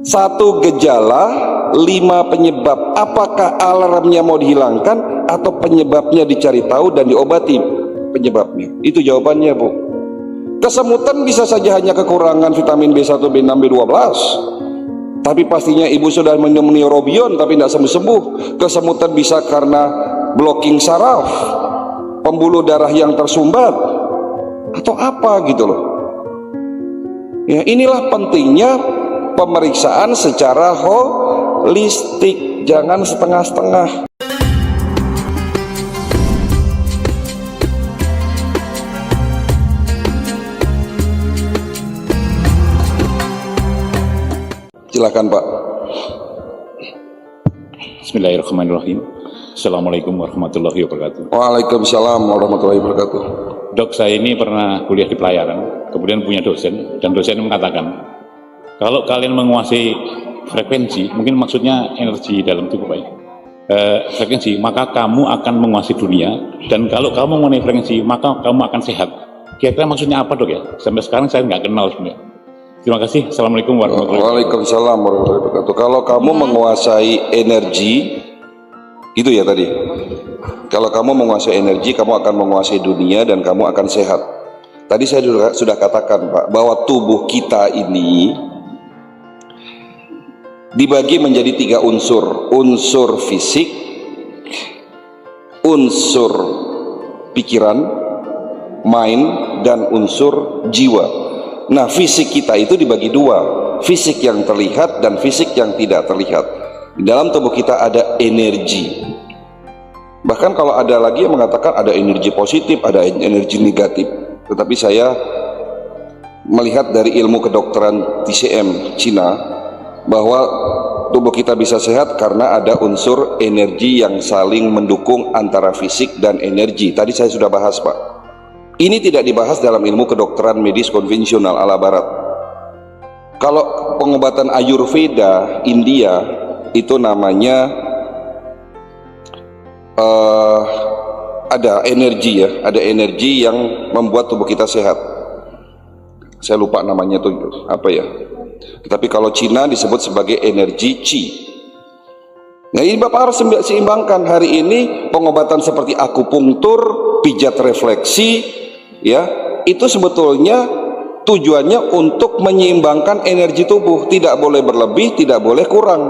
Satu gejala, 5 penyebab. Apakah alarmnya mau dihilangkan atau penyebabnya dicari tahu dan diobati penyebabnya? Itu jawabannya, Bu. Kesemutan bisa saja hanya kekurangan vitamin B1, B6, B12. Tapi pastinya ibu sudah minum neurobion tapi tidak sembuh-sembuh. Kesemutan bisa karena blocking saraf, pembuluh darah yang tersumbat, atau apa gitu loh. Ya, inilah pentingnya pemeriksaan secara holistik, jangan setengah-setengah. Silakan, Pak. Bismillahirrahmanirrahim. Assalamualaikum warahmatullahi wabarakatuh. Waalaikumsalam warahmatullahi wabarakatuh. Dok, saya ini pernah kuliah di pelayaran, kemudian punya dosen, dan dosen mengatakan, kalau kalian menguasai frekuensi, mungkin maksudnya energi dalam tubuh, Pak, frekuensi, maka kamu akan menguasai dunia, dan kalau kamu menguasai frekuensi, maka kamu akan sehat. Kira-kira maksudnya apa, Dok, ya? Sampai sekarang saya nggak kenal sebenarnya. Terima kasih. Assalamualaikum warahmatullahi wabarakatuh. Waalaikumsalam warahmatullahi wabarakatuh. Kalau kamu menguasai energi, itu ya tadi. Kalau kamu menguasai energi, kamu akan menguasai dunia dan kamu akan sehat. Tadi saya sudah katakan, Pak, bahwa tubuh kita ini dibagi menjadi 3 unsur. Unsur fisik, unsur pikiran, mind, dan unsur jiwa. Nah, fisik kita itu dibagi 2, fisik yang terlihat dan fisik yang tidak terlihat. Di dalam tubuh kita ada energi. Bahkan kalau ada lagi yang mengatakan ada energi positif, ada energi negatif. Tetapi saya melihat dari ilmu kedokteran TCM Cina bahwa tubuh kita bisa sehat karena ada unsur energi yang saling mendukung antara fisik dan energi. Tadi saya sudah bahas, Pak. Ini tidak dibahas dalam ilmu kedokteran medis konvensional ala barat. Kalau pengobatan Ayurveda India itu namanya ada energi, ya, ada energi yang membuat tubuh kita sehat. Saya lupa namanya tuh apa ya. Tetapi kalau Cina disebut sebagai energi Qi. Nah, ini Bapak harus seimbangkan. Hari ini pengobatan seperti akupunktur, pijat refleksi, ya, itu sebetulnya tujuannya untuk menyeimbangkan energi tubuh. Tidak boleh berlebih, tidak boleh kurang,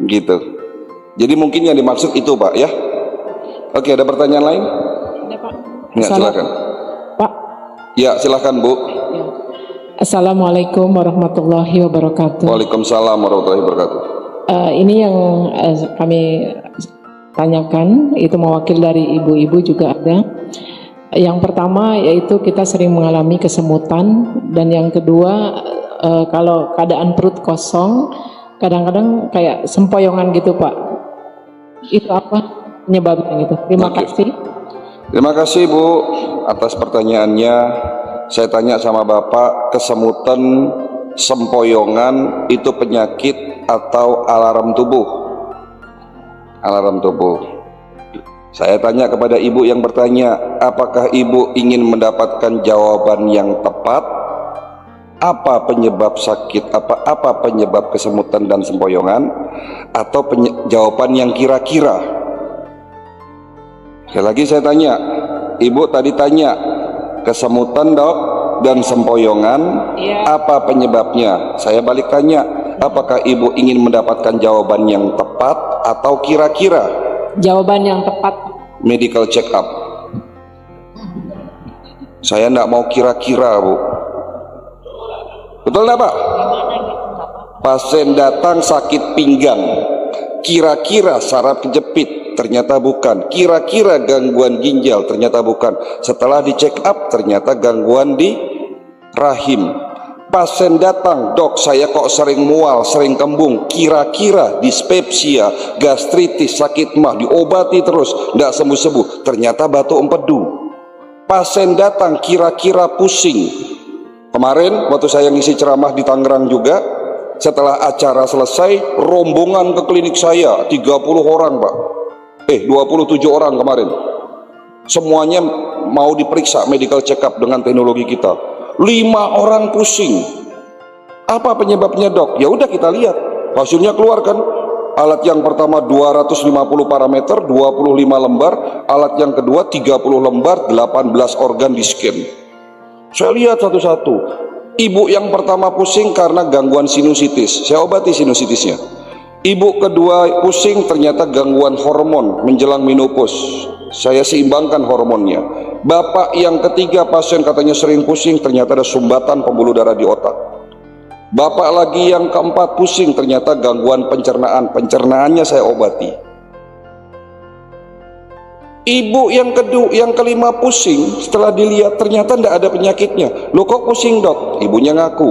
gitu. Jadi mungkin yang dimaksud itu, Pak, ya. Oke, ada pertanyaan lain? Ada, Pak. Ya, silakan. Pak. Ya, silakan, Bu. Ya. Assalamualaikum warahmatullahi wabarakatuh. Waalaikumsalam warahmatullahi wabarakatuh. Ini yang kami tanyakan, itu mewakil dari ibu-ibu juga ada. Yang pertama yaitu kita sering mengalami kesemutan, dan yang kedua kalau keadaan perut kosong kadang-kadang kayak sempoyongan gitu, Pak. Itu apa penyebabnya gitu? Terima kasih. Terima kasih, Bu, atas pertanyaannya. Saya tanya sama Bapak, kesemutan, sempoyongan itu penyakit atau alarm tubuh? Alarm tubuh. Saya tanya kepada ibu yang bertanya, apakah ibu ingin mendapatkan jawaban yang tepat? Apa penyebab sakit? Apa penyebab kesemutan dan sempoyongan? Atau jawaban yang kira-kira? Sekali lagi saya tanya, ibu tadi tanya kesemutan, Dok, dan sempoyongan, apa penyebabnya? Saya balik tanya, apakah ibu ingin mendapatkan jawaban yang tepat atau kira-kira? Jawaban yang tepat. Medical check up. Saya tidak mau kira-kira, Bu. Betul tidak, Pak? Pasien datang sakit pinggang, kira-kira saraf kejepit, ternyata bukan. Kira-kira gangguan ginjal, ternyata bukan. Setelah di check up, ternyata gangguan di rahim. Pasien datang, Dok, saya kok sering mual, sering kembung, kira-kira dispepsia, gastritis, sakit mah, diobati terus, tidak sembuh-sembuh, ternyata batu empedu. Pasien datang, kira-kira pusing. Kemarin waktu saya ngisi ceramah di Tangerang juga, setelah acara selesai, rombongan ke klinik saya, 30 orang, Pak. 27 orang kemarin. Semuanya mau diperiksa medical check up dengan teknologi kita. 5 orang pusing. Apa penyebabnya dok? Ya udah kita lihat. Hasilnya keluarkan. Alat yang pertama 250 parameter, 25 lembar. Alat yang kedua 30 lembar, 18 organ di scan. Saya lihat satu-satu. Ibu yang pertama pusing karena gangguan sinusitis. Saya obati sinusitisnya. Ibu kedua pusing ternyata gangguan hormon menjelang menopause. Saya seimbangkan hormonnya. Bapak yang ketiga pasien katanya sering pusing, ternyata ada sumbatan pembuluh darah di otak. Bapak lagi yang keempat pusing, ternyata gangguan pencernaan. Pencernaannya saya obati. Ibu yang kelima pusing, setelah dilihat ternyata tidak ada penyakitnya. Loh kok pusing dok? Ibunya ngaku,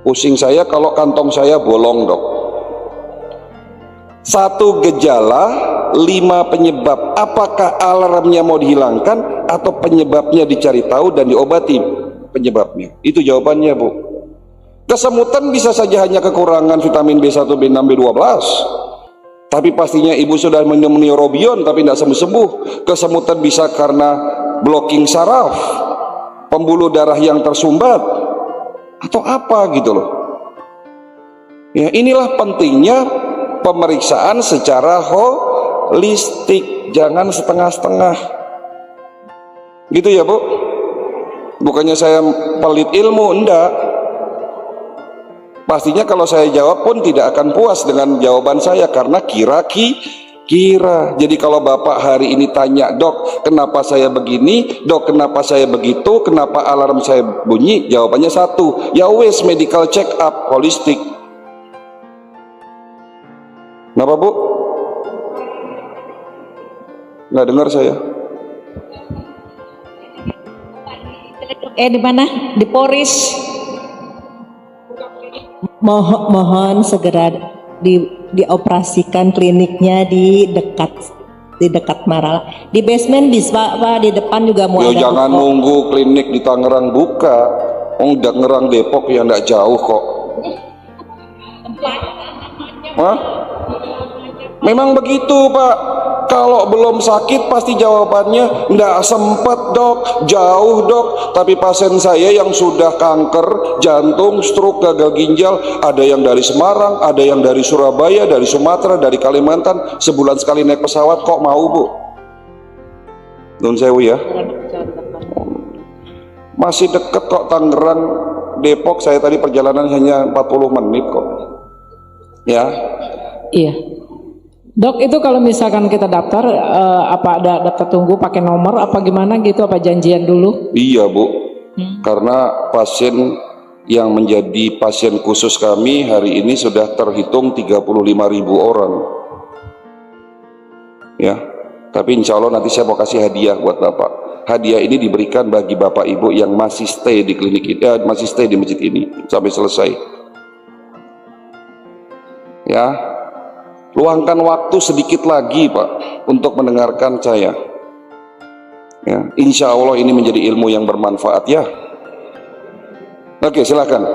pusing saya kalau kantong saya bolong dok. Satu gejala, 5 penyebab. Apakah alarmnya mau dihilangkan atau penyebabnya dicari tahu dan diobati penyebabnya? Itu jawabannya bu. Kesemutan bisa saja hanya kekurangan vitamin B1, B6, B12. Tapi pastinya ibu sudah minum neurobion tapi tidak sembuh-sembuh. Kesemutan bisa karena blocking saraf, pembuluh darah yang tersumbat, atau apa gitu loh. Ya, inilah pentingnya pemeriksaan secara holistik, jangan setengah-setengah. Gitu ya bu. Bukannya saya pelit ilmu, enggak. Pastinya kalau saya jawab pun tidak akan puas dengan jawaban saya karena kira. Jadi kalau bapak hari ini tanya, dok kenapa saya begini, dok kenapa saya begitu, kenapa alarm saya bunyi, jawabannya satu, ya wes medical check up holistik. Kenapa bu? Nggak dengar saya. Di mana? Di Poris. Mohon segera dioperasikan kliniknya di dekat Marala. Di basement bisa Pak, di depan juga mau Yo, ada. jangan nunggu klinik di Tangerang buka. Tangerang Depok ya nggak jauh kok. Hah? Memang begitu Pak. Kalau belum sakit pasti jawabannya nggak sempat dok, jauh dok. Tapi pasien saya yang sudah kanker, jantung, stroke, gagal ginjal, ada yang dari Semarang, ada yang dari Surabaya, dari Sumatera, dari Kalimantan, sebulan sekali naik pesawat kok mau bu? Nun sewu ya. Masih deket kok Tangerang, Depok, saya tadi perjalanan hanya 40 menit kok. Ya. Iya. Dok, itu kalau misalkan kita daftar, apa ada daftar tunggu pakai nomor apa gimana gitu, apa janjian dulu? Iya bu, karena pasien yang menjadi pasien khusus kami hari ini sudah terhitung 35.000 orang. Ya, tapi insya Allah nanti saya mau kasih hadiah buat bapak. Hadiah ini diberikan bagi bapak ibu yang masih stay di klinik ini, masih stay di masjid ini sampai selesai. Ya. Luangkan waktu sedikit lagi Pak untuk mendengarkan saya. Ya, insya Allah ini menjadi ilmu yang bermanfaat ya. Oke, silakan.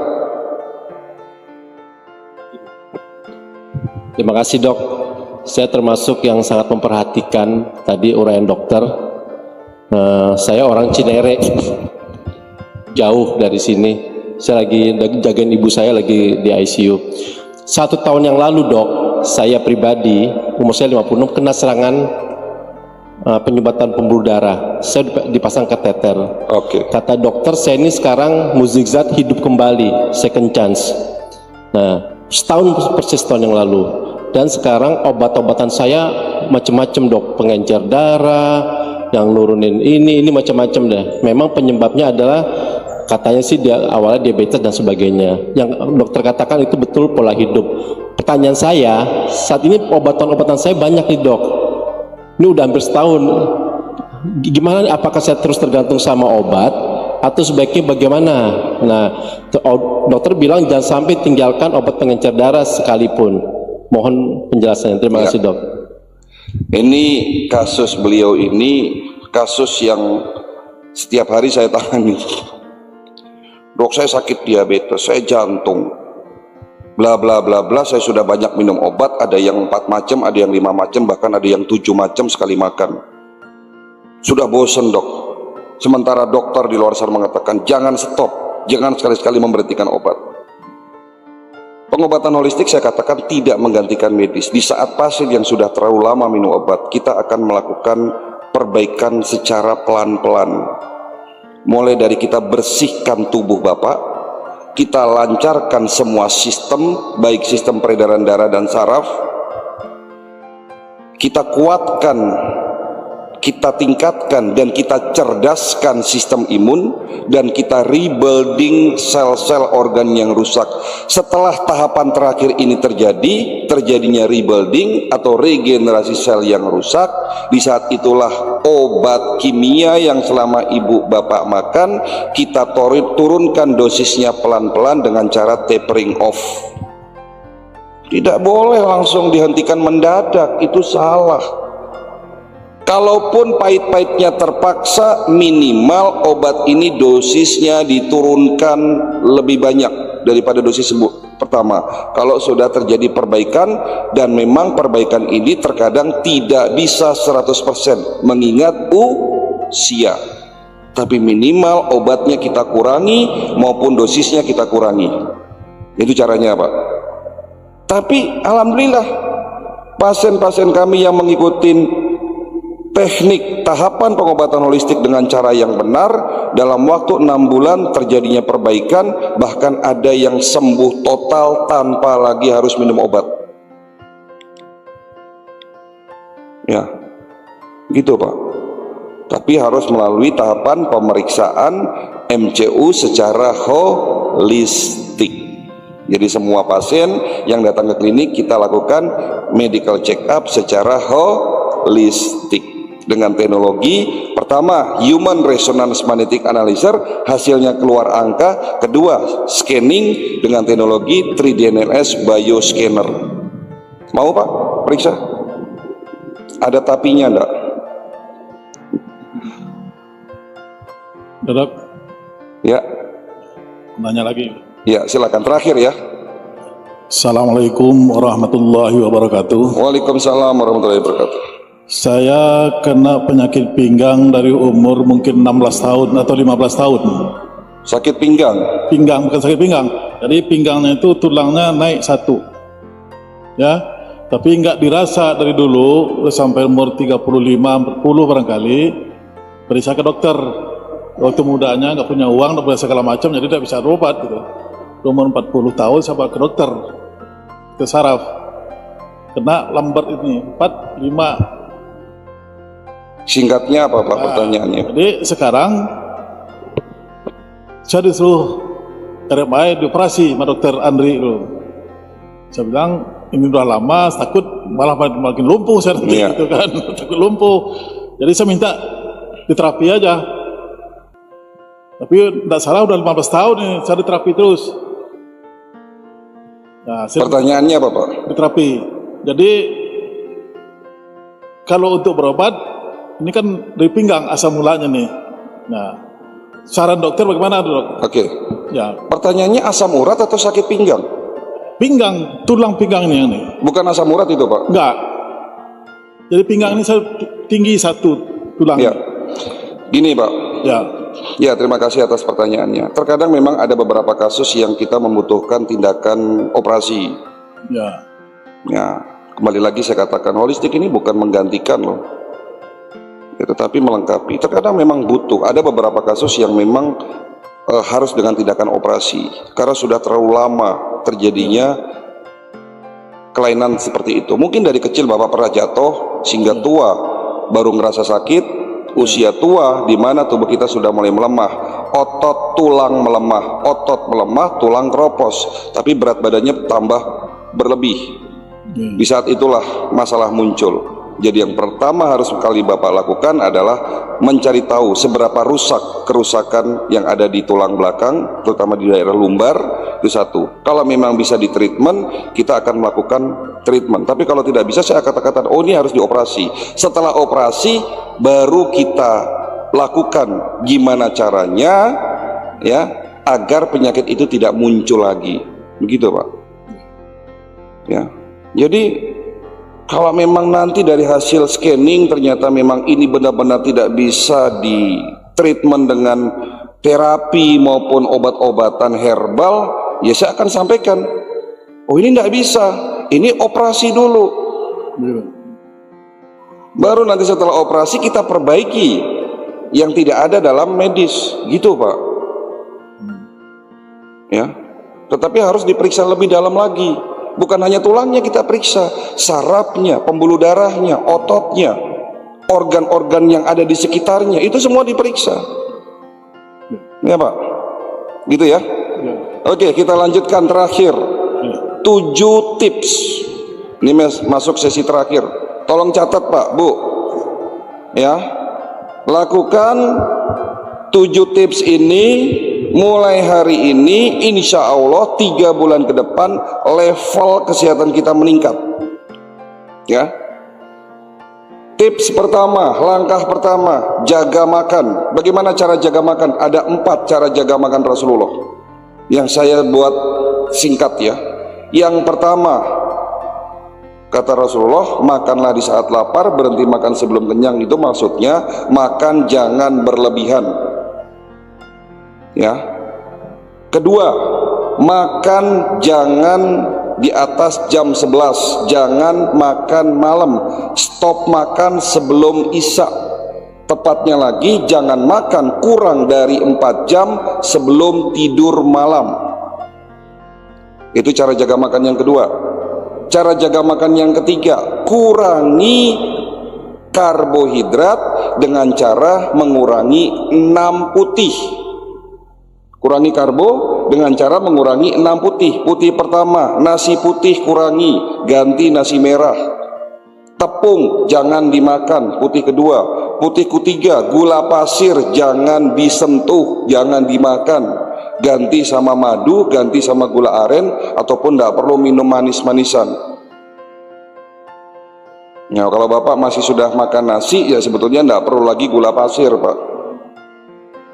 Terima kasih dok. Saya termasuk yang sangat memperhatikan tadi uraian dokter. Saya orang Cinere, jauh dari sini. Saya lagi jagain ibu saya lagi di ICU. 1 tahun yang lalu dok, saya pribadi umur saya 56 kena serangan penyumbatan pembuluh darah. Saya dipasang kateter. Oke. Kata dokter saya ini sekarang mukjizat hidup kembali, second chance. Nah, persis tahun yang lalu. Dan sekarang obat-obatan saya macam-macam dok, pengencer darah, yang nurunin ini macam-macam deh. Memang penyebabnya adalah katanya sih dia awalnya diabetes dan sebagainya. Yang dokter katakan itu betul pola hidup. Pertanyaan saya, saat ini obatan-obatan saya banyak nih dok. Ini udah hampir setahun. Gimana? Apakah saya terus tergantung sama obat atau sebaiknya bagaimana? Nah, dokter bilang jangan sampai tinggalkan obat pengencer darah sekalipun. Mohon penjelasannya. Terima kasih dok. Ini kasus beliau ini kasus yang setiap hari saya tangani. Dok, saya sakit diabetes, saya jantung, bla bla bla bla, saya sudah banyak minum obat, ada yang 4 macam, ada yang 5 macam, bahkan ada yang 7 macam sekali makan. Sudah bosen dok. Sementara dokter di luar sana mengatakan jangan stop, jangan sekali-sekali memberhentikan obat. Pengobatan holistik saya katakan tidak menggantikan medis. Di saat pasien yang sudah terlalu lama minum obat, kita akan melakukan perbaikan secara pelan-pelan. Mulai dari kita bersihkan tubuh Bapak, kita lancarkan semua sistem, baik sistem peredaran darah dan saraf, kita kuatkan, kita tingkatkan dan kita cerdaskan sistem imun, dan kita rebuilding sel-sel organ yang rusak. Setelah tahapan terakhir ini terjadinya rebuilding atau regenerasi sel yang rusak, di saat itulah obat kimia yang selama ibu bapak makan, kita turunkan dosisnya pelan-pelan dengan cara tapering off. Tidak boleh langsung dihentikan mendadak, itu salah. Kalaupun pahit-pahitnya terpaksa, minimal obat ini dosisnya diturunkan lebih banyak daripada dosis pertama. Kalau sudah terjadi perbaikan, dan memang perbaikan ini terkadang tidak bisa 100% mengingat usia, tapi minimal obatnya kita kurangi maupun dosisnya kita kurangi. Itu caranya Pak. Tapi alhamdulillah pasien-pasien kami yang mengikuti teknik tahapan pengobatan holistik dengan cara yang benar, dalam waktu 6 bulan terjadinya perbaikan, bahkan ada yang sembuh total tanpa lagi harus minum obat. Ya, gitu Pak. Tapi harus melalui tahapan pemeriksaan MCU secara holistik. Jadi semua pasien yang datang ke klinik kita lakukan medical check up secara holistik. Dengan teknologi pertama Human Resonance Magnetic Analyzer, hasilnya keluar angka. Kedua, scanning dengan teknologi 3D-NLS Bioscanner. Mau Pak periksa? Ada tapinya enggak? Dok, Ya, nanya lagi. ya silakan terakhir ya. Assalamualaikum warahmatullahi wabarakatuh. Waalaikumsalam warahmatullahi wabarakatuh. Saya kena penyakit pinggang dari umur mungkin 16 tahun atau 15 tahun. Sakit pinggang. Pinggang, bukan sakit pinggang. Jadi pinggangnya itu tulangnya naik satu. Ya, tapi nggak dirasa dari dulu sampai umur 35-40 barangkali. Periksa ke dokter. Waktu mudanya nggak punya uang, nggak punya segala macam, jadi tidak bisa berobat gitu. Umur 40 tahun saya bawa ke dokter, ke saraf. Kena lambat ini 4-5. Singkatnya apa Pak pertanyaannya? Jadi sekarang saya disuruh RMI dioperasi sama dokter Andri dulu. Saya bilang ini udah lama, takut malah makin lumpuh saya nanti gitu kan, takut lumpuh. Jadi saya minta diterapi aja. Tapi tidak salah udah 15 tahun nih saya diterapi terus. Nah, Pertanyaannya apa Pak? diterapi. Jadi kalau untuk berobat ini kan dari pinggang asal mulanya nih. Nah, saran dokter bagaimana Dok? Oke. Ya, Pertanyaannya asam urat atau sakit pinggang? pinggang, tulang pinggang ini. Bukan asam urat itu Pak? Enggak. Jadi pinggang ini saya tinggi satu tulang. Ya. Gini Pak. Ya. Ya, terima kasih atas pertanyaannya. Terkadang memang ada beberapa kasus yang kita membutuhkan tindakan operasi. Ya. Ya, kembali lagi saya katakan holistik ini bukan menggantikan loh. Ya, tetapi melengkapi. Terkadang memang butuh. Ada beberapa kasus yang memang harus dengan tindakan operasi karena sudah terlalu lama terjadinya kelainan seperti itu. Mungkin dari kecil Bapak pernah jatuh sehingga tua baru ngerasa sakit, usia tua di mana tubuh kita sudah mulai melemah, otot tulang melemah, otot melemah, tulang keropos, tapi berat badannya tambah berlebih. Di saat itulah masalah muncul. Jadi yang pertama harus kali Bapak lakukan adalah mencari tahu seberapa rusak kerusakan yang ada di tulang belakang, terutama di daerah lumbar. Itu satu. Kalau memang bisa di treatment, kita akan melakukan treatment. Tapi kalau tidak bisa, saya katakan, oh ini harus dioperasi. Setelah operasi, baru kita lakukan gimana caranya, ya, agar penyakit itu tidak muncul lagi. Begitu Pak. Ya. Jadi kalau memang nanti dari hasil scanning ternyata memang ini benar-benar tidak bisa di treatment dengan terapi maupun obat-obatan herbal, ya saya akan sampaikan, oh ini tidak bisa, ini operasi dulu. Baru nanti setelah operasi kita perbaiki yang tidak ada dalam medis, gitu Pak. Ya, tetapi harus diperiksa lebih dalam lagi. Bukan hanya tulangnya kita periksa, sarafnya, pembuluh darahnya, ototnya, organ-organ yang ada di sekitarnya, itu semua diperiksa. Ya Pak, gitu ya. Oke, kita lanjutkan terakhir. 7 tips. Ini masuk sesi terakhir. Tolong catat Pak, Bu. Ya, lakukan 7 tips ini mulai hari ini, insya Allah 3 bulan ke depan level kesehatan kita meningkat. Ya. Tips pertama, langkah pertama, jaga makan. Bagaimana cara jaga makan? Ada 4 cara jaga makan Rasulullah yang saya buat singkat ya. Yang pertama, kata Rasulullah, makanlah di saat lapar, berhenti makan sebelum kenyang. Itu maksudnya makan jangan berlebihan. Ya. Kedua, makan jangan di atas jam 11, jangan makan malam, stop makan sebelum isya. Tepatnya lagi, jangan makan kurang dari 4 jam sebelum tidur malam. Itu cara jaga makan yang kedua. Cara jaga makan yang ketiga, kurangi karbohidrat dengan cara mengurangi 6 putih. Kurangi karbo dengan cara mengurangi 6 putih. Putih pertama, nasi putih kurangi, ganti nasi merah. Tepung jangan dimakan, putih kedua. Putih ketiga, gula pasir jangan disentuh, jangan dimakan. Ganti sama madu, ganti sama gula aren, ataupun tidak perlu minum manis-manisan. Nah, kalau Bapak masih sudah makan nasi, ya sebetulnya tidak perlu lagi gula pasir Pak.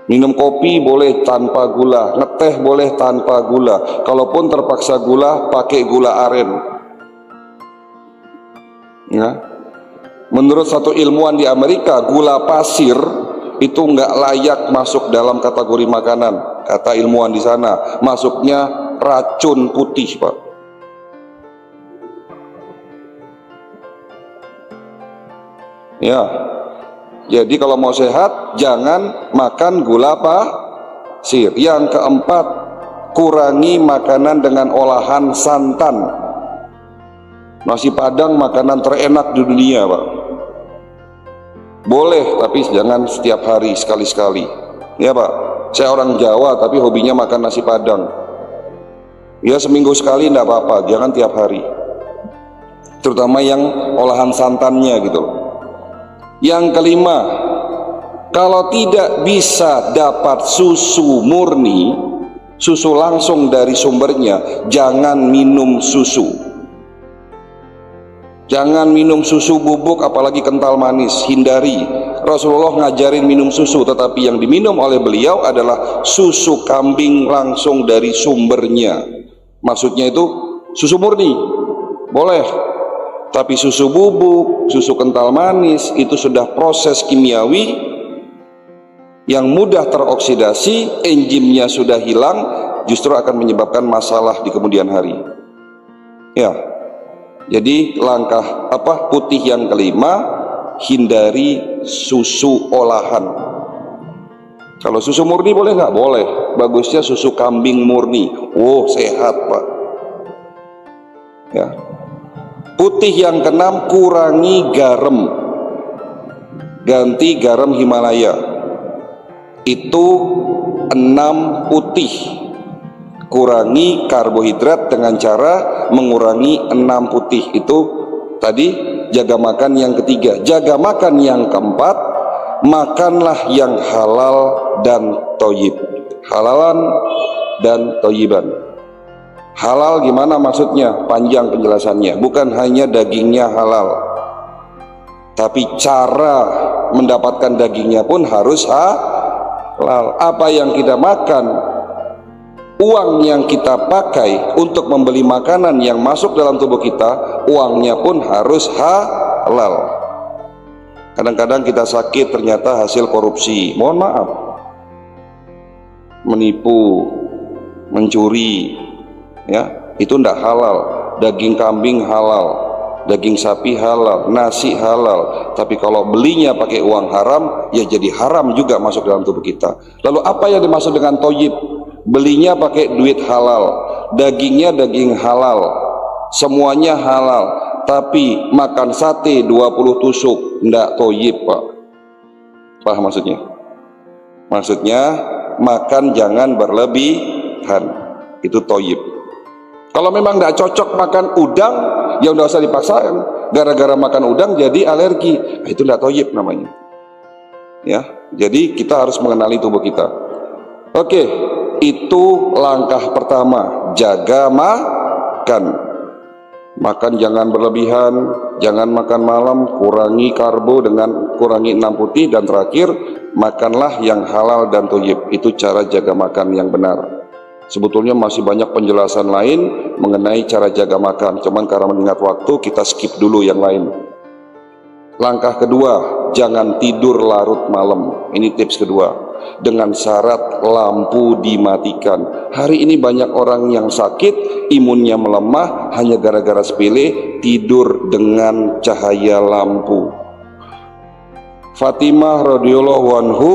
Minum kopi boleh tanpa gula, ngeteh boleh tanpa gula. Kalaupun terpaksa gula, pakai gula aren. Ya. Menurut satu ilmuwan di Amerika, gula pasir itu nggak layak masuk dalam kategori makanan. Kata ilmuwan di sana, masuknya racun putih, Pak. Ya. Jadi kalau mau sehat, jangan makan gula pasir. Yang keempat, kurangi makanan dengan olahan santan. Nasi Padang makanan terenak di dunia, Pak. Boleh, tapi jangan setiap hari, sekali-sekali. Ya Pak, saya orang Jawa tapi hobinya makan nasi Padang. Ya seminggu sekali enggak apa-apa, jangan tiap hari. Terutama yang olahan santannya gitu. Yang kelima, kalau tidak bisa dapat susu murni, susu langsung dari sumbernya, jangan minum susu. Jangan minum susu bubuk apalagi kental manis, hindari. Rasulullah ngajarin minum susu, tetapi yang diminum oleh beliau adalah susu kambing langsung dari sumbernya. Maksudnya itu susu murni, boleh. Tapi susu bubuk, susu kental manis, itu sudah proses kimiawi yang mudah teroksidasi, enzimnya sudah hilang, justru akan menyebabkan masalah di kemudian hari. Ya, jadi langkah putih yang kelima, hindari susu olahan. Kalau susu murni boleh nggak? Boleh. Bagusnya susu kambing murni. Oh, sehat Pak. Ya. Putih yang keenam, kurangi garam. Ganti garam Himalaya. Itu 6 putih. Kurangi karbohidrat dengan cara mengurangi 6 putih. Itu tadi jaga makan yang ketiga. Jaga makan yang keempat, makanlah yang halal dan thayyib. Halalan dan thayyiban. Halal gimana maksudnya? Panjang penjelasannya. Bukan hanya dagingnya halal, tapi cara mendapatkan dagingnya pun harus halal. Apa yang kita makan, uang yang kita pakai untuk membeli makanan yang masuk dalam tubuh kita, uangnya pun harus halal. Kadang-kadang kita sakit ternyata hasil korupsi. Mohon maaf. menipu, mencuri, ya itu ndak halal. Daging kambing halal, daging sapi halal, nasi halal. Tapi kalau belinya pakai uang haram, ya jadi haram juga masuk dalam tubuh kita. Lalu apa yang dimaksud dengan toyib? Belinya pakai duit halal, dagingnya daging halal, semuanya halal. Tapi makan sate 20 tusuk, ndak toyib, Pak. Paham maksudnya? Maksudnya makan jangan berlebihan, itu toyib. Kalau memang tidak cocok makan udang, ya udah usah dipaksain. Gara-gara makan udang jadi alergi, itu tidak toyib namanya. Ya, jadi kita harus mengenali tubuh kita. Oke, itu langkah pertama, jaga makan. Makan jangan berlebihan, jangan makan malam, kurangi karbo dengan kurangi 6 putih, dan terakhir makanlah yang halal dan toyib. Itu cara jaga makan yang benar. Sebetulnya masih banyak penjelasan lain mengenai cara jaga makan, cuman karena mengingat waktu kita skip dulu yang lain. Langkah kedua, jangan tidur larut malam. Ini tips kedua, dengan syarat lampu dimatikan. Hari ini banyak orang yang sakit, imunnya melemah hanya gara-gara sepele tidur dengan cahaya lampu. Fatimah radhiyallahu anhu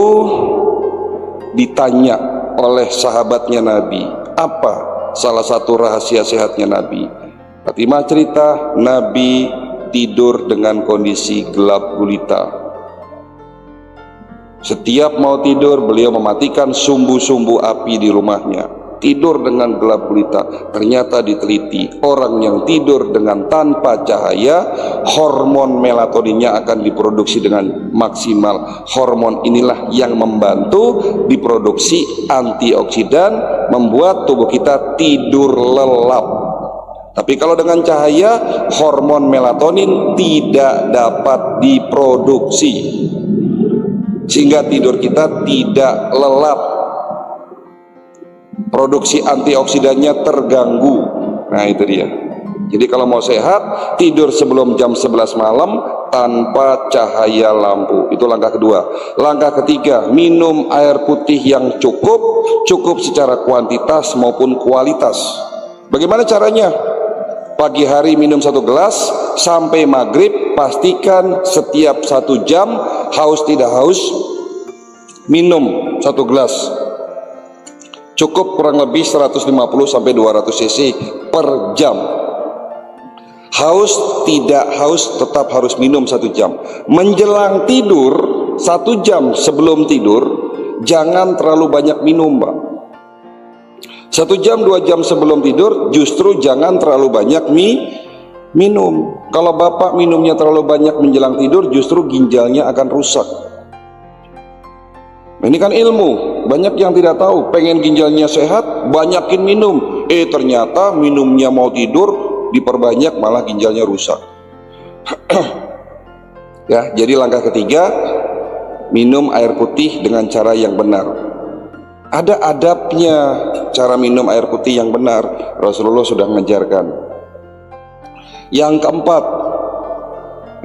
ditanya oleh sahabatnya Nabi, apa salah satu rahasia sehatnya Nabi? Fatimah cerita, Nabi tidur dengan kondisi gelap gulita. Setiap mau tidur beliau mematikan sumbu-sumbu api di rumahnya. Tidur dengan gelap gulita. Ternyata diteliti, orang yang tidur dengan tanpa cahaya, hormon melatoninnya akan diproduksi dengan maksimal. Hormon inilah yang membantu diproduksi antioksidan, membuat tubuh kita tidur lelap. Tapi kalau dengan cahaya, hormon melatonin tidak dapat diproduksi, sehingga tidur kita tidak lelap. Produksi antioksidannya terganggu. Nah itu dia. Jadi kalau mau sehat, tidur sebelum jam 11 malam tanpa cahaya lampu. Itu langkah kedua. Langkah ketiga, minum air putih yang cukup secara kuantitas maupun kualitas. Bagaimana caranya? Pagi hari minum 1 gelas, sampai maghrib pastikan setiap 1 jam, haus tidak haus, minum 1 gelas. Cukup kurang lebih 150 sampai 200 cc per jam. Haus tidak haus tetap harus minum 1 jam. Menjelang tidur 1 jam sebelum tidur jangan terlalu banyak minum, Pak. 1 jam 2 jam sebelum tidur justru jangan terlalu banyak minum. Kalau Bapak minumnya terlalu banyak menjelang tidur, justru ginjalnya akan rusak. Ini kan ilmu, banyak yang tidak tahu. Pengen ginjalnya sehat, banyakin minum. Ternyata minumnya mau tidur, diperbanyak malah ginjalnya rusak. Ya, jadi langkah ketiga, minum air putih dengan cara yang benar. Ada adabnya cara minum air putih yang benar. Rasulullah sudah mengajarkan. Yang keempat,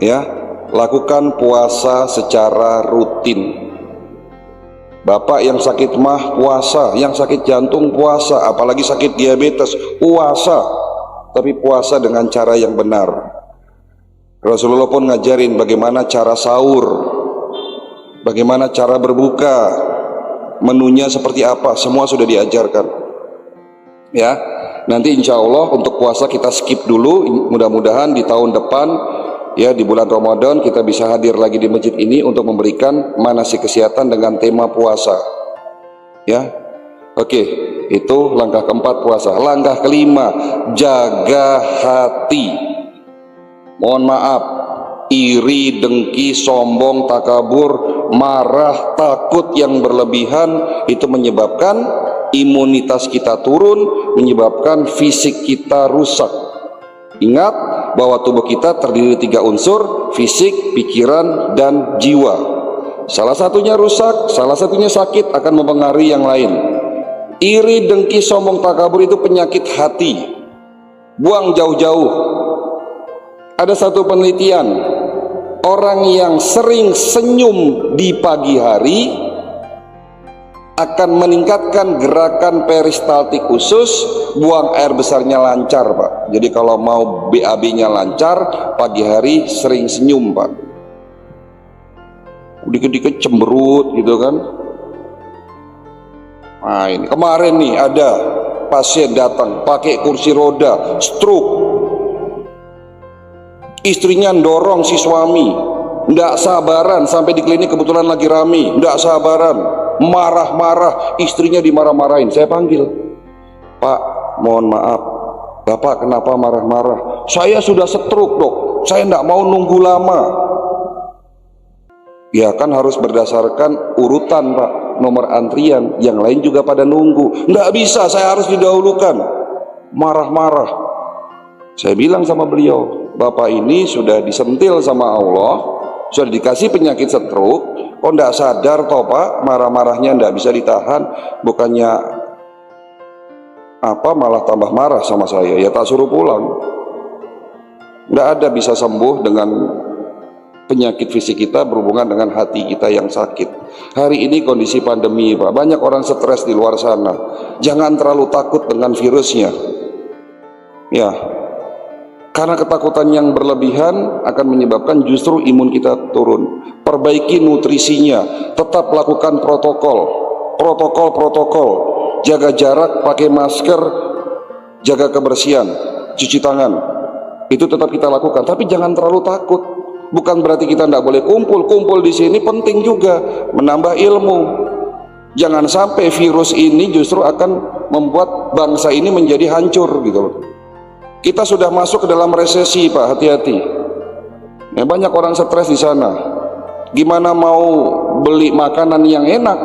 ya, lakukan puasa secara rutin. Bapak yang sakit mah puasa, yang sakit jantung puasa, apalagi sakit diabetes puasa, tapi puasa dengan cara yang benar. Rasulullah pun ngajarin bagaimana cara sahur, bagaimana cara berbuka, menunya seperti apa, semua sudah diajarkan. Ya, nanti insya Allah untuk puasa kita skip dulu. Mudah-mudahan di tahun depan, ya di bulan Ramadan kita bisa hadir lagi di masjid ini untuk memberikan manasik kesehatan dengan tema puasa. Ya, oke, itu langkah keempat puasa. Langkah kelima, jaga hati. Mohon maaf, iri, dengki, sombong, takabur, marah, takut yang berlebihan itu menyebabkan imunitas kita turun, menyebabkan fisik kita rusak. Ingat bahwa tubuh kita terdiri 3 unsur, fisik, pikiran, dan jiwa. Salah satunya rusak, salah satunya sakit, akan mempengaruhi yang lain. Iri, dengki, sombong, takabur itu penyakit hati. Buang jauh-jauh. Ada satu penelitian, orang yang sering senyum di pagi hari akan meningkatkan gerakan peristaltik usus, buang air besarnya lancar Pak. Jadi kalau mau BAB-nya lancar, pagi hari sering senyum Pak. Dikit-dikit cemberut gitu kan. Nah ini kemarin nih ada pasien datang pakai kursi roda, stroke. Istrinya dorong si suami, ndak sabaran sampai di klinik kebetulan lagi rame, ndak sabaran, marah-marah, istrinya dimarah-marahin. Saya panggil, Pak, mohon maaf, Bapak kenapa marah-marah? Saya sudah stroke dok, saya ndak mau nunggu lama. Ya kan harus berdasarkan urutan Pak, nomor antrian, yang lain juga pada nunggu. Nggak bisa, saya harus didahulukan. Marah-marah. Saya bilang sama beliau, Bapak ini sudah disentil sama Allah, sudah dikasih penyakit stroke, kok nggak sadar toh Pak, marah-marahnya nggak bisa ditahan, bukannya apa malah tambah marah sama saya, ya tak suruh pulang. Nggak ada bisa sembuh dengan penyakit fisik kita berhubungan dengan hati kita yang sakit. Hari ini kondisi pandemi Pak, banyak orang stres di luar sana. Jangan terlalu takut dengan virusnya. Ya, karena ketakutan yang berlebihan akan menyebabkan justru imun kita turun. Perbaiki nutrisinya, tetap lakukan protokol, jaga jarak, pakai masker, jaga kebersihan, cuci tangan. Itu tetap kita lakukan, tapi jangan terlalu takut. Bukan berarti kita tidak boleh kumpul di sini, penting juga menambah ilmu. Jangan sampai virus ini justru akan membuat bangsa ini menjadi hancur gitu loh. Kita sudah masuk ke dalam resesi Pak, hati-hati. Ya, banyak orang stres di sana. Gimana mau beli makanan yang enak,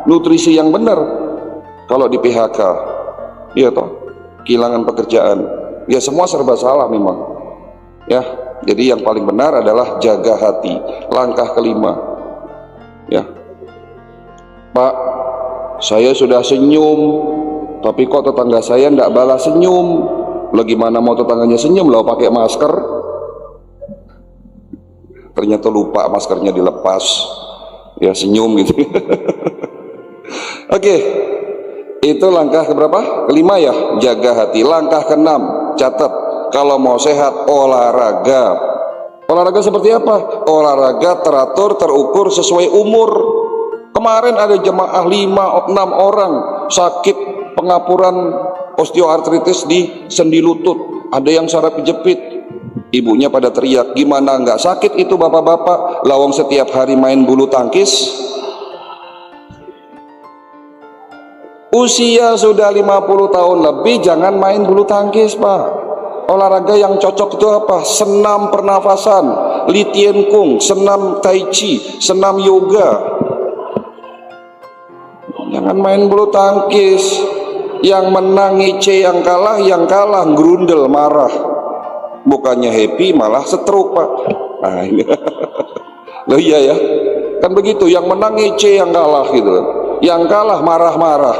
nutrisi yang benar kalau di PHK? Iya toh, kehilangan pekerjaan. Ya semua serba salah memang. Ya. Jadi yang paling benar adalah jaga hati. Langkah kelima, ya Pak, saya sudah senyum, tapi kok tetangga saya tidak balas senyum. Lah gimana mau tetangganya senyum lah pakai masker? Ternyata lupa maskernya dilepas, ya senyum gitu. Oke, itu langkah keberapa? Kelima ya, jaga hati. Langkah keenam, catat. Kalau mau sehat, olahraga. Olahraga seperti apa? Olahraga teratur, terukur, sesuai umur. Kemarin ada jemaah 5-6 orang sakit pengapuran osteoartritis di sendi lutut. Ada yang saraf kejepit. Ibunya pada teriak, gimana nggak sakit itu bapak-bapak? Lawang setiap hari main bulu tangkis. Usia sudah 50 tahun lebih, jangan main bulu tangkis Pak. Olahraga yang cocok itu apa? Senam pernafasan, Li Tien Kung, senam Tai Chi, senam yoga. Jangan main bulu tangkis. Yang menang ngece, yang kalah gerundel, marah. Bukannya happy malah stroke Pak. Nah ini. Loh iya ya, kan begitu. Yang menang ngece, yang kalah gitu. Yang kalah marah-marah.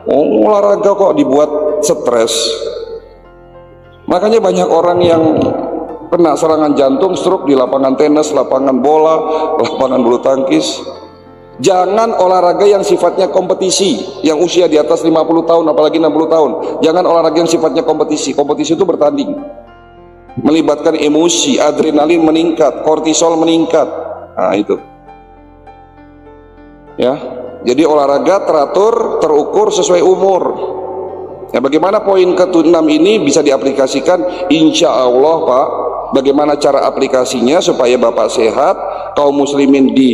Oh, olahraga kok dibuat stres. Makanya banyak orang yang kena serangan jantung, stroke di lapangan tenis, lapangan bola, lapangan bulu tangkis. Jangan olahraga yang sifatnya kompetisi, yang usia di atas 50 tahun apalagi 60 tahun. Jangan olahraga yang sifatnya kompetisi. Kompetisi itu bertanding, melibatkan emosi, adrenalin meningkat, kortisol meningkat. Nah itu ya. Jadi olahraga teratur, terukur, sesuai umur. Ya, bagaimana poin ke-6 ini bisa diaplikasikan? Insya Allah Pak, bagaimana cara aplikasinya supaya Bapak sehat, kaum muslimin di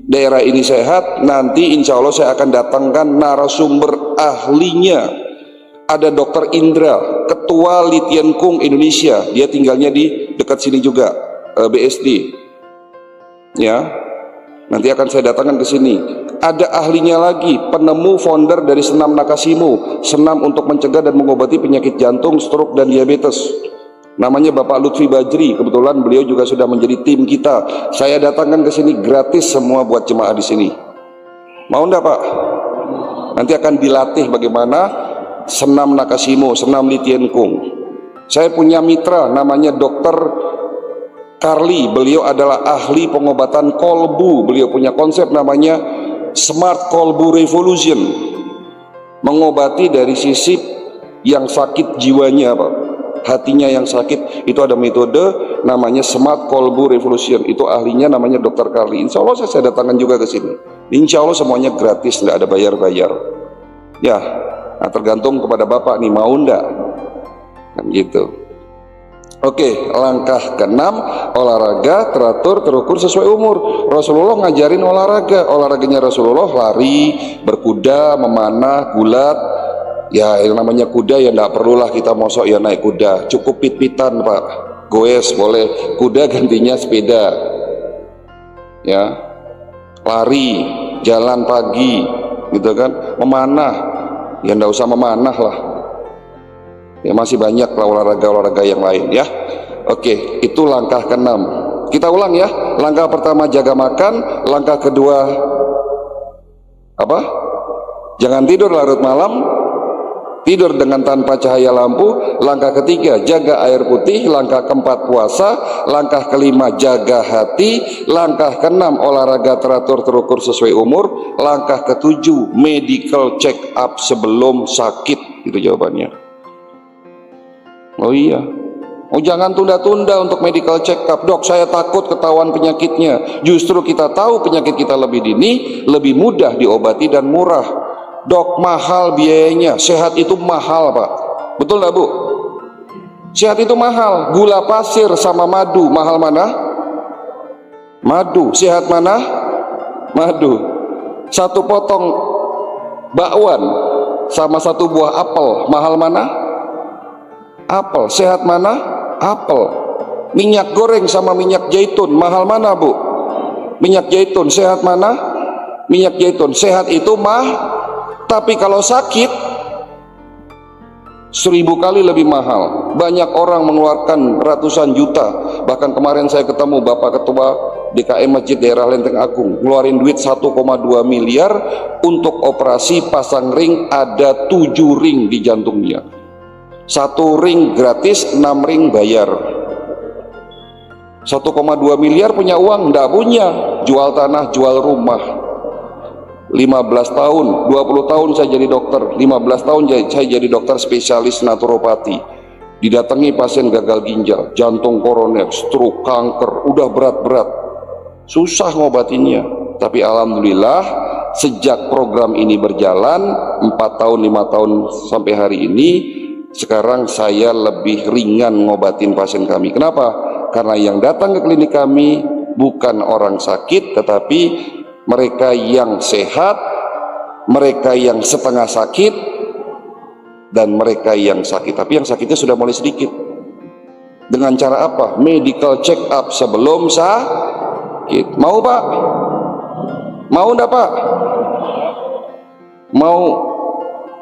daerah ini sehat? Nanti insya Allah saya akan datangkan narasumber ahlinya. Ada Dr. Indra, Ketua Li Tien Kung Indonesia. Dia tinggalnya di dekat sini juga, BSD. Ya, nanti akan saya datangkan ke sini. Ada ahlinya lagi, penemu founder dari senam Nakasimu, senam untuk mencegah dan mengobati penyakit jantung, stroke dan diabetes. Namanya Bapak Lutfi Bajri. Kebetulan beliau juga sudah menjadi tim kita. Saya datangkan ke sini gratis semua buat jemaah di sini. Mau enggak Pak? Nanti akan dilatih bagaimana senam Nakasimu, senam Li Tien Kung. Saya punya mitra namanya Dr. Carly. Beliau adalah ahli pengobatan kolbu. Beliau punya konsep namanya Smart Kolbu Revolution, mengobati dari sisi yang sakit jiwanya, Pak, hatinya yang sakit. Itu ada metode namanya Smart Kolbu Revolution. Itu ahlinya namanya Dr. Carly. Insya Allah saya datangkan juga ke sini. Insya Allah semuanya gratis, nggak ada bayar-bayar. Ya, nah tergantung kepada Bapak nih, mau ndak? Kan gitu. Oke, langkah keenam, olahraga teratur, terukur, sesuai umur. Rasulullah ngajarin olahraga. Olahraganya Rasulullah lari, berkuda, memanah, gulat. Ya, yang namanya kuda ya ndak perlulah kita mosok ya naik kuda. Cukup pit-pitan, Pak. Goes boleh. Kuda gantinya sepeda. Ya, lari, jalan pagi, gitu kan. Memanah, ya ndak usah memanah lah. Ya masih banyak lah olahraga-olahraga yang lain ya. Oke, itu langkah keenam. Kita ulang ya. Langkah pertama jaga makan, langkah kedua apa? Jangan tidur larut malam, tidur dengan tanpa cahaya lampu. Langkah ketiga jaga air putih, langkah keempat puasa, langkah kelima jaga hati, langkah keenam olahraga teratur terukur sesuai umur, langkah ketujuh medical check up sebelum sakit. Itu jawabannya. Oh iya, oh jangan tunda-tunda untuk medical check up. Dok, saya takut ketahuan penyakitnya. Justru kita tahu penyakit kita lebih dini, lebih mudah diobati dan murah. Dok, mahal biayanya. Sehat itu mahal, Pak. Betul nggak, Bu? Sehat itu mahal. Gula pasir sama madu, mahal mana? Madu. Sehat mana? Madu. Satu potong bakwan sama satu buah apel, mahal mana? Apel. Sehat mana? Apel. Minyak goreng sama minyak zaitun, mahal mana, Bu? Minyak zaitun. Sehat mana? Minyak zaitun. Sehat itu tapi kalau sakit 1000 kali lebih mahal. Banyak orang mengeluarkan ratusan juta. Bahkan kemarin saya ketemu Bapak Ketua DKM Masjid Daerah Lenteng Agung, ngeluarin duit 1,2 miliar untuk operasi pasang ring. Ada 7 ring di jantungnya. 1 ring gratis, 6 ring bayar. 1,2 miliar punya uang? Nggak punya. Jual tanah, jual rumah. 15 tahun, 20 tahun saya jadi dokter. 15 tahun saya jadi dokter spesialis naturopati. Didatangi pasien gagal ginjal, jantung koroner, stroke, kanker, udah berat-berat. Susah ngobatinnya. Tapi alhamdulillah sejak program ini berjalan 4 tahun, 5 tahun sampai hari ini, sekarang saya lebih ringan ngobatin pasien kami. Kenapa? Karena yang datang ke klinik kami bukan orang sakit, tetapi mereka yang sehat, mereka yang setengah sakit, dan mereka yang sakit. Tapi yang sakitnya sudah mulai sedikit. Dengan cara apa? Medical check up sebelum sakit. Mau, Pak? Mau enggak, Pak?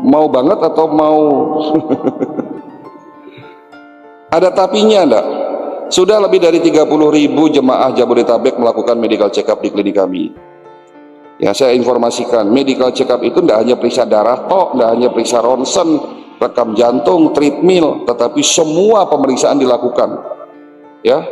Mau banget atau mau? Ada tapinya enggak? Sudah lebih dari 30.000 jemaah Jabodetabek melakukan medical check up di klinik kami. Ya, saya informasikan, medical check up itu tidak hanya periksa darah tok, tidak hanya periksa ronsen, rekam jantung, treadmill, tetapi semua pemeriksaan dilakukan. Ya,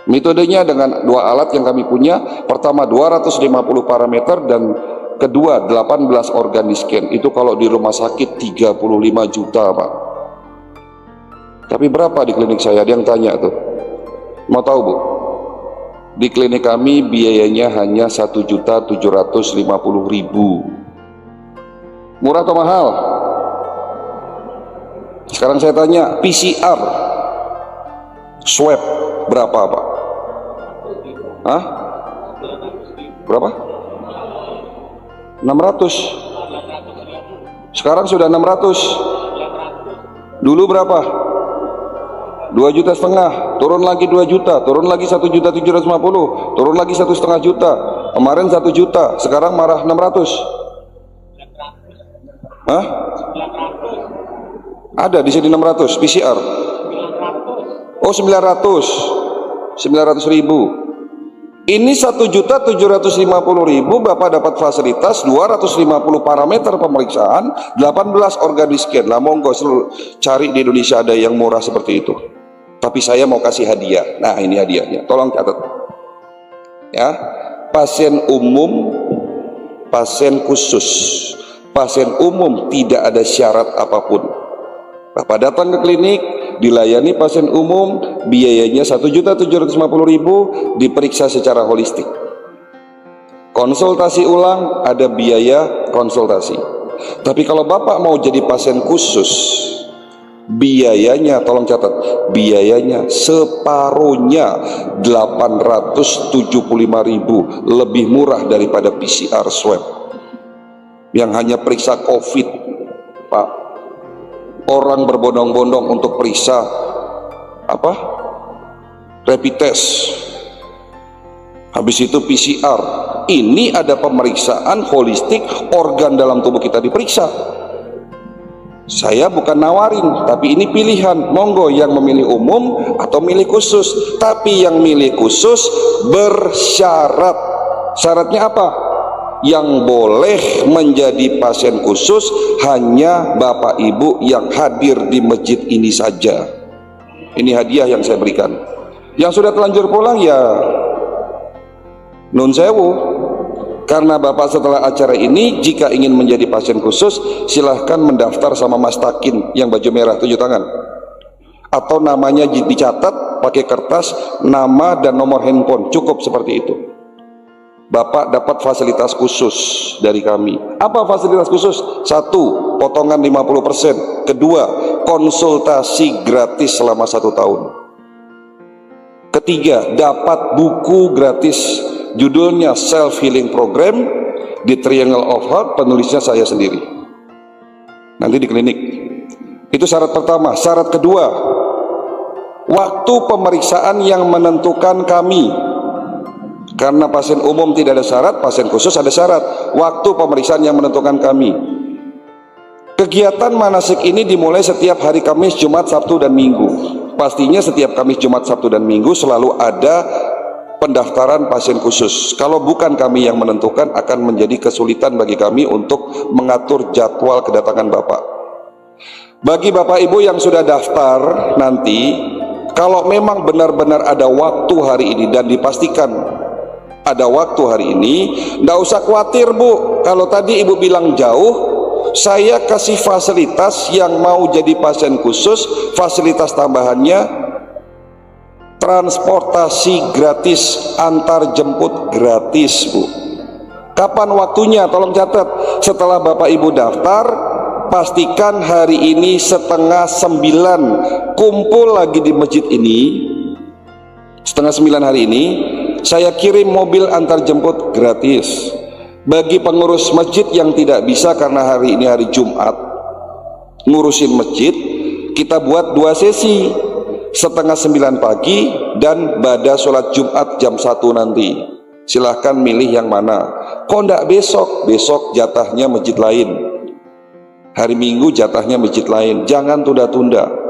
metodenya dengan 2 alat yang kami punya. Pertama 250 parameter dan kedua 18 organ di scan. Itu kalau di rumah sakit 35 juta, Pak. Tapi berapa di klinik saya? Ada yang tanya tuh. Mau tahu, Bu? Di klinik kami biayanya hanya 1.750.000. Murah atau mahal? Sekarang saya tanya, PCR swab berapa, Pak? Hah? Berapa? 600. Sekarang sudah 600. Dulu berapa? 2,5 juta, turun lagi 2 juta, turun lagi 1.750.000, turun lagi 1,5 juta, kemarin 1 juta, sekarang marah 600. Hah? Ada di sini 600 PCR. Oh, 900.000. Ini 1.750.000, Bapak dapat fasilitas 250 parameter pemeriksaan, 18 organ di scan. Lah monggo cari di Indonesia ada yang murah seperti itu. Tapi saya mau kasih hadiah. Nah, ini hadiahnya. Tolong catat. Ya, pasien umum pasien khusus, pasien umum tidak ada syarat apapun. Bapak datang ke klinik, dilayani pasien umum, biayanya 1.750.000, diperiksa secara holistik. Konsultasi ulang ada biaya konsultasi. Tapi kalau Bapak mau jadi pasien khusus, biayanya, tolong catat, biayanya separuhnya 875.000, lebih murah daripada PCR swab yang hanya periksa COVID, Pak. Orang berbondong-bondong untuk periksa apa? Rapid test. Habis itu PCR. Ini ada pemeriksaan holistik, organ dalam tubuh kita diperiksa. Saya bukan nawarin, tapi ini pilihan. Monggo yang memilih umum atau milih khusus. Tapi yang milih khusus bersyarat. Syaratnya apa? Yang boleh menjadi pasien khusus hanya Bapak Ibu yang hadir di masjid ini saja. Ini hadiah yang saya berikan. Yang sudah telanjur pulang ya nun sewu. Karena Bapak setelah acara ini jika ingin menjadi pasien khusus, silahkan mendaftar sama Mas Takin yang baju merah 7 tangan, atau namanya dicatat pakai kertas, nama dan nomor handphone, cukup seperti itu. Bapak dapat fasilitas khusus dari kami. Apa fasilitas khusus? 1, potongan 50%. 2, konsultasi gratis selama 1 tahun. 3, dapat buku gratis. Judulnya Self Healing Program di Triangle of Heart, penulisnya saya sendiri. Nanti di klinik. Itu syarat pertama. Syarat kedua, waktu pemeriksaan yang menentukan kami. Karena pasien umum tidak ada syarat, pasien khusus ada syarat. Waktu pemeriksaan yang menentukan kami. Kegiatan manasik ini dimulai setiap hari Kamis, Jumat, Sabtu, dan Minggu. Pastinya setiap Kamis, Jumat, Sabtu, dan Minggu selalu ada pendaftaran pasien khusus. Kalau bukan kami yang menentukan, akan menjadi kesulitan bagi kami untuk mengatur jadwal kedatangan Bapak. Bagi Bapak Ibu yang sudah daftar nanti, kalau memang benar-benar ada waktu hari ini dan dipastikan ada waktu hari ini, nggak usah khawatir Bu. Kalau tadi Ibu bilang jauh, saya kasih fasilitas yang mau jadi pasien khusus, fasilitas tambahannya transportasi gratis, antar jemput gratis Bu. Kapan waktunya? Tolong catat. Setelah Bapak Ibu daftar, pastikan hari ini 8:30 kumpul lagi di masjid ini. 8:30 hari ini saya kirim mobil antar jemput gratis. Bagi pengurus masjid yang tidak bisa karena hari ini hari Jumat ngurusin masjid, kita buat 2 sesi, 8:30 pagi dan bada sholat Jumat jam 1 nanti. Silahkan milih yang mana. Kok enggak besok? Besok jatahnya masjid lain, hari Minggu jatahnya masjid lain. Jangan tunda-tunda.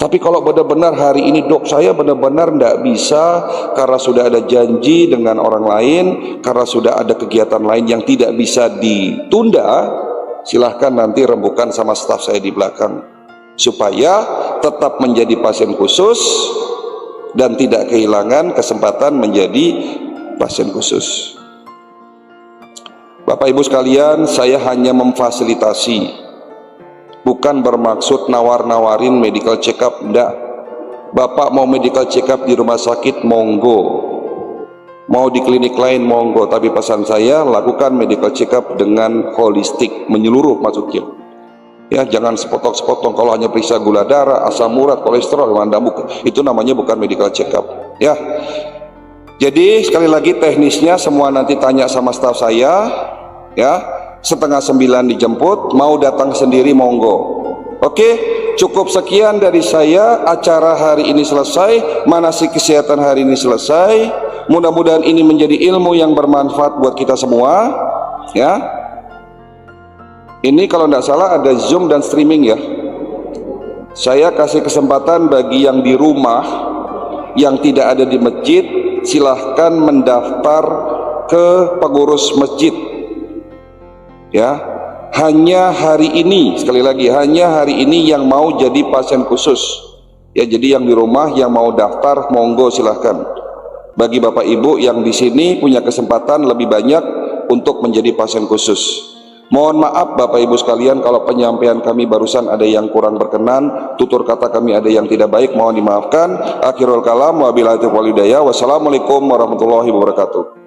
Tapi kalau benar-benar hari ini dok saya benar-benar enggak bisa karena sudah ada janji dengan orang lain, karena sudah ada kegiatan lain yang tidak bisa ditunda, silahkan nanti rembukan sama staf saya di belakang supaya tetap menjadi pasien khusus dan tidak kehilangan kesempatan menjadi pasien khusus. Bapak Ibu sekalian, saya hanya memfasilitasi, bukan bermaksud nawar-nawarin medical check up, enggak. Bapak mau medical check up di rumah sakit, monggo. Mau di klinik lain, monggo. Tapi pesan saya, lakukan medical check up dengan holistik, menyeluruh maksudnya. Ya, jangan sepotong-sepotong. Kalau hanya periksa gula darah, asam urat, kolesterol, itu namanya bukan medical check up. Ya. Jadi sekali lagi teknisnya semua nanti tanya sama staf saya. Ya. 8:30 dijemput, mau datang sendiri monggo. Oke, cukup sekian dari saya. Acara hari ini selesai, manasik kesehatan hari ini selesai. Mudah-mudahan ini menjadi ilmu yang bermanfaat buat kita semua. Ya, ini kalau tidak salah ada Zoom dan streaming ya. Saya kasih kesempatan bagi yang di rumah, yang tidak ada di masjid, silahkan mendaftar ke pengurus masjid. Ya, hanya hari ini, sekali lagi hanya hari ini yang mau jadi pasien khusus. Ya, jadi yang di rumah yang mau daftar monggo silahkan. Bagi Bapak Ibu yang di sini punya kesempatan lebih banyak, untuk menjadi pasien khusus. Mohon maaf Bapak Ibu sekalian kalau penyampaian kami barusan ada yang kurang berkenan, tutur kata kami ada yang tidak baik, mohon dimaafkan. Akhirul kalam, wabillahi taufiq wal hidayah. Wassalamualaikum warahmatullahi wabarakatuh.